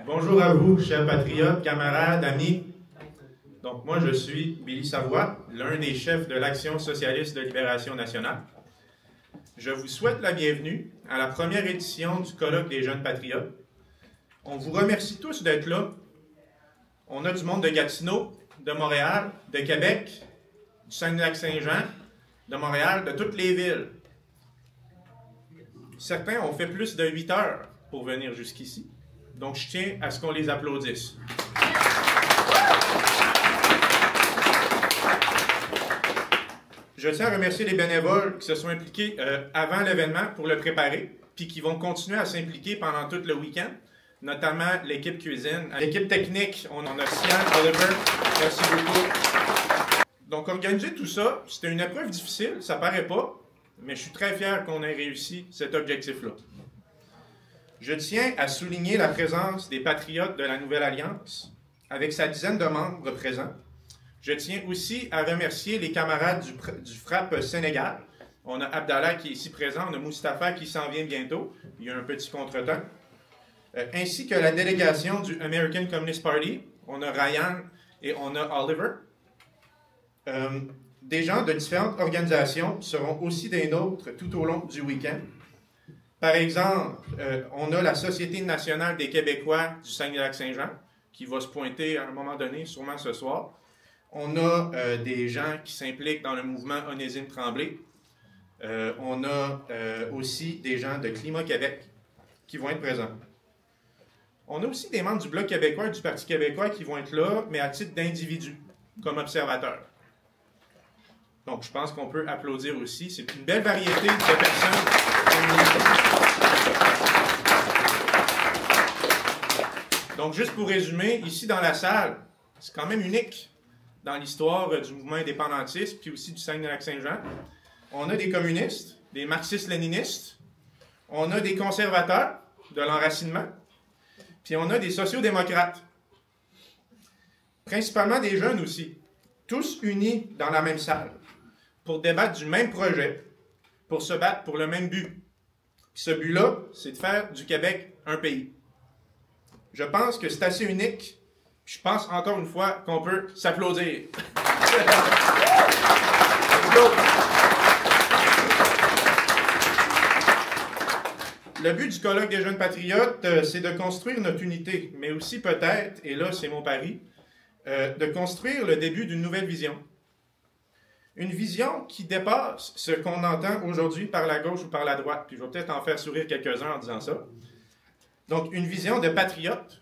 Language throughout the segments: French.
Bonjour à vous, chers patriotes, camarades, amis. Donc moi, je suis Billy Savoie, l'un des chefs de l'Action socialiste de libération nationale. Je vous souhaite la bienvenue à la première édition du Colloque des jeunes patriotes. On vous remercie tous d'être là. On a du monde de Gatineau, de Montréal, de Québec, du Saguenay-Lac-Saint-Jean, de Montréal, de toutes les villes. Certains ont fait plus de 8 heures pour venir jusqu'ici. Donc, je tiens à ce qu'on les applaudisse. Je tiens à remercier les bénévoles qui se sont impliqués avant l'événement pour le préparer, puis qui vont continuer à s'impliquer pendant tout le week-end, notamment l'équipe cuisine. L'équipe technique, on en a Sian, Oliver, merci beaucoup. Donc, organiser tout ça, c'était une épreuve difficile, ça paraît pas, mais je suis très fier qu'on ait réussi cet objectif-là. Je tiens à souligner la présence des patriotes de la Nouvelle Alliance, avec sa dizaine de membres présents. Je tiens aussi à remercier les camarades du FRAPP Sénégal. On a Abdallah qui est ici présent, on a Mustapha qui s'en vient bientôt. Il y a un petit contretemps. Ainsi que la délégation du American Communist Party. On a Ryan et on a Oliver. Des gens de différentes organisations seront aussi des nôtres tout au long du week-end. Par exemple, on a la Société nationale des Québécois du Saguenay-Lac-Saint-Jean qui va se pointer à un moment donné, sûrement ce soir. On a des gens qui s'impliquent dans le mouvement Onésime Tremblay. On a aussi des gens de Climat Québec qui vont être présents. On a aussi des membres du Bloc québécois et du Parti québécois qui vont être là, mais à titre d'individus, comme observateurs. Donc, je pense qu'on peut applaudir aussi. C'est une belle variété de personnes. Donc, juste pour résumer, ici dans la salle, c'est quand même unique dans l'histoire du mouvement indépendantiste, puis aussi du Saguenay-Lac-Saint-Jean. On a des communistes, des marxistes-léninistes, on a des conservateurs de l'enracinement, puis on a des sociodémocrates. Principalement des jeunes aussi, tous unis dans la même salle, pour débattre du même projet, pour se battre pour le même but. Puis ce but-là, c'est de faire du Québec un pays. Je pense que c'est assez unique. Je pense encore une fois qu'on peut s'applaudir. Le but du colloque des jeunes patriotes, c'est de construire notre unité, mais aussi peut-être, et là c'est mon pari, de construire le début d'une nouvelle vision. Une vision qui dépasse ce qu'on entend aujourd'hui par la gauche ou par la droite. Puis je vais peut-être en faire sourire quelques-uns en disant ça. Donc, une vision de patriotes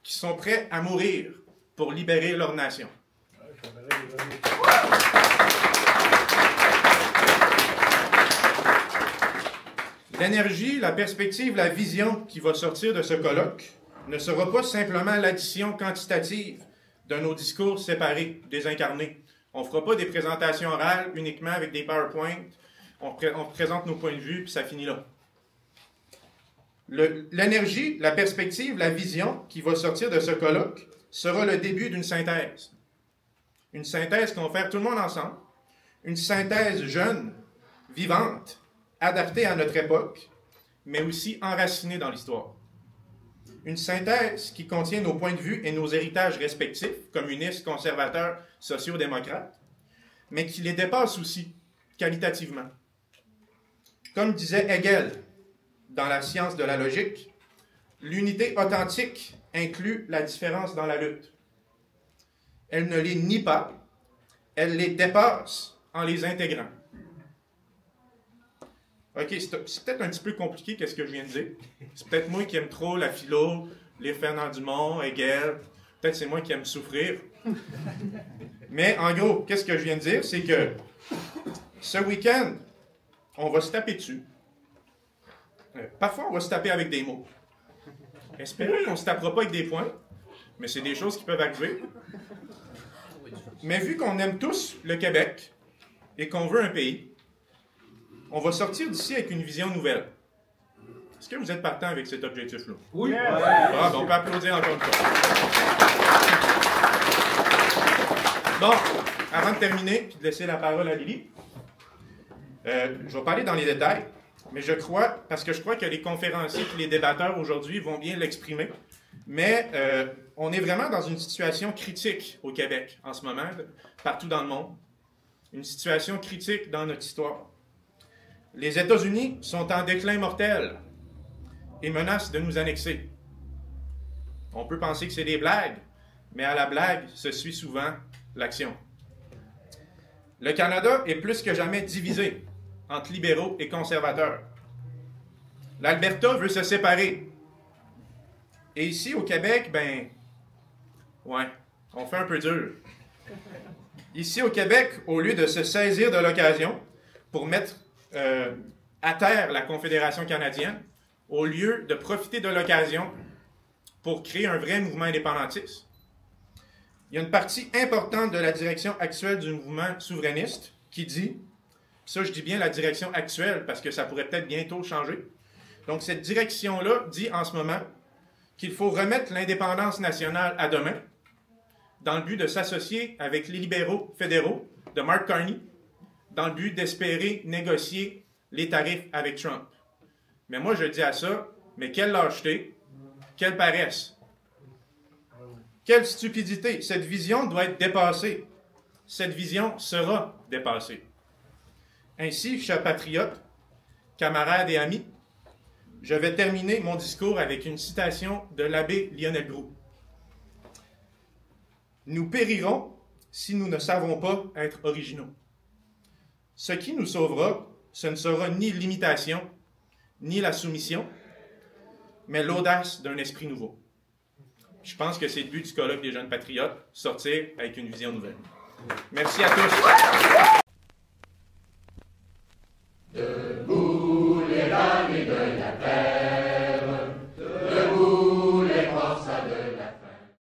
qui sont prêts à mourir pour libérer leur nation. L'énergie, la perspective, la vision qui va sortir de ce colloque ne sera pas simplement l'addition quantitative de nos discours séparés, désincarnés. On ne fera pas des présentations orales uniquement avec des PowerPoint. On présente nos points de vue, puis ça finit là. L'énergie, la perspective, la vision qui va sortir de ce colloque sera le début d'une synthèse. Une synthèse qu'on va faire tout le monde ensemble. Une synthèse jeune, vivante, adaptée à notre époque, mais aussi enracinée dans l'histoire. Une synthèse qui contient nos points de vue et nos héritages respectifs, communistes, conservateurs, sociaux-démocrates, mais qui les dépasse aussi, qualitativement. Comme disait Hegel dans La science de la logique, l'unité authentique inclut la différence dans la lutte. Elle ne les nie pas, elle les dépasse en les intégrant. OK, c'est peut-être un petit peu compliqué qu'est-ce que je viens de dire. C'est peut-être moi qui aime trop la philo, les Fernand Dumont, Hegel. Peut-être c'est moi qui aime souffrir. Mais en gros, qu'est-ce que je viens de dire? C'est que ce week-end, on va se taper dessus. Parfois, on va se taper avec des mots. Espérons qu'on ne se tapera pas avec des points, mais c'est des choses qui peuvent arriver. Mais vu qu'on aime tous le Québec et qu'on veut un pays, on va sortir d'ici avec une vision nouvelle. Est-ce que vous êtes partant avec cet objectif-là? Oui! Ah, ben on peut applaudir encore une fois. Bon, avant de terminer et de laisser la parole à Lily, je vais parler dans les détails, mais je crois, parce que je crois que les conférenciers et les débatteurs aujourd'hui vont bien l'exprimer, Mais on est vraiment dans une situation critique au Québec en ce moment, partout dans le monde. Une situation critique dans notre histoire. Les États-Unis sont en déclin mortel et menacent de nous annexer. On peut penser que c'est des blagues, mais à la blague se suit souvent l'action. Le Canada est plus que jamais divisé entre libéraux et conservateurs. L'Alberta veut se séparer. Et ici, au Québec, on fait un peu dur. Ici, au Québec, au lieu de se saisir de l'occasion pour mettre à terre la Confédération canadienne, au lieu de profiter de l'occasion pour créer un vrai mouvement indépendantiste, il y a une partie importante de la direction actuelle du mouvement souverainiste qui dit, ça je dis bien la direction actuelle parce que ça pourrait peut-être bientôt changer, donc cette direction-là dit en ce moment qu'il faut remettre l'indépendance nationale à demain dans le but de s'associer avec les libéraux fédéraux de Mark Carney dans le but d'espérer négocier les tarifs avec Trump. Mais moi, je dis à ça, mais quelle lâcheté, quelle paresse, quelle stupidité. Cette vision doit être dépassée. Cette vision sera dépassée. Ainsi, chers patriotes, camarades et amis, je vais terminer mon discours avec une citation de l'abbé Lionel Groulx. « Nous périrons si nous ne savons pas être originaux. Ce qui nous sauvera, ce ne sera ni l'imitation, ni la soumission, mais l'audace d'un esprit nouveau. » Je pense que c'est le but du colloque des jeunes patriotes, sortir avec une vision nouvelle. Merci à tous.